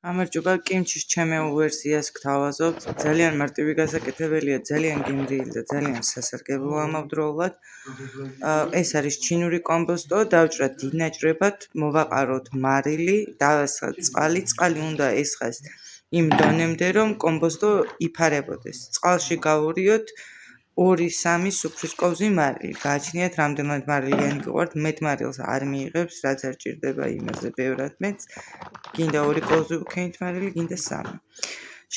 გამარჯობა, კიმჩის ჩემეულ ვერსიას გთავაზობთ. ძალიან მარტივი გასაკეთებელია, ძალიან გემრიელი და ძალიან სასარგებლო ამავდროულად. ეს არის ჩინური კომპოსტო, დავჭრათ დიდ ნაჭრებად, მოვაყაროთ მარილი, დავასხათ წყალი. წყალი უნდა ესხას იმ დონემდე, რომ კომპოსტო იფარებოდეს. წყალში გავურიოთ 2-3 სუფრის კოვზი მარილი. გააჩნიათ რამდენად მარილიანი გიყვართ, მეტ მარილს არ მიიღებს, რაც არ ჭირდება იმაზე ბევრად მეც. გინდა 2 კოვზი ვქენით მარილი, გინდა 3.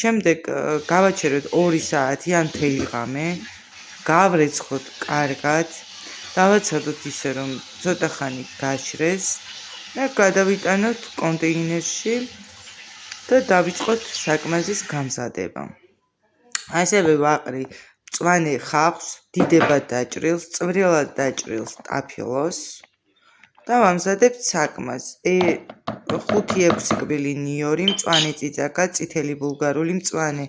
შემდეგ გავაჩეროთ 2 საათი ან მთელი ღამე, გავრეცხოთ კარგად, დავაცადოთ ისე რომ ცოტა ხანი გაჩრეს და გადავიტანოთ კონტეინერში და დავიწყოთ საკმაზის გამზადება. ასევე ვაყრი მწვანე ხავსს, დიდებად დაჭრილს, წვრილად დაჭრილს ტაფილოს და ვამზადებთ საკმას. 5-6 კბილი ნიორი, მწვანე წიწაკა, წითელი ბულგარული, მწვანე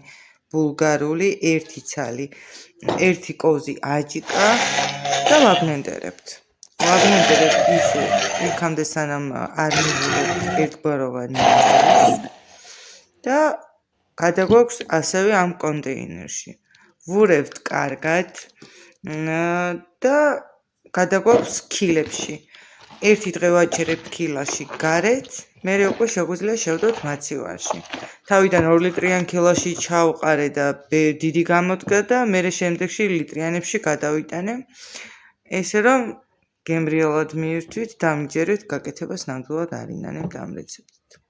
ბულგარული, 1 ცალი, 1 კოვზი აჯიკა და ვაბლენდერებთ. ვაბლენდერებთ ისე იქამდე სანამ არ მივიღებთ ერთგვაროვანი და გადაგვაქვს ასევე ამ კონტეინერში. ვურევთ კარგად და გადაგვაქვს ქილებში. 1 დღე ვაჩერებთ ქილაში გარეთ, მერე უკვე შეგვიძლია შევდოთ მაცივარში. თავიდან 2 ლიტრიან ქილაში ჩავყარე და დიდი გამოდგა და მერე შემდეგში ლიტრიანებში გადავიტანე. ესე რომ გემრიელად მიირთვით და მიგჯერეთ გაკეთებას ნამდვილად არ ინანებთ ამ რეცეპტით.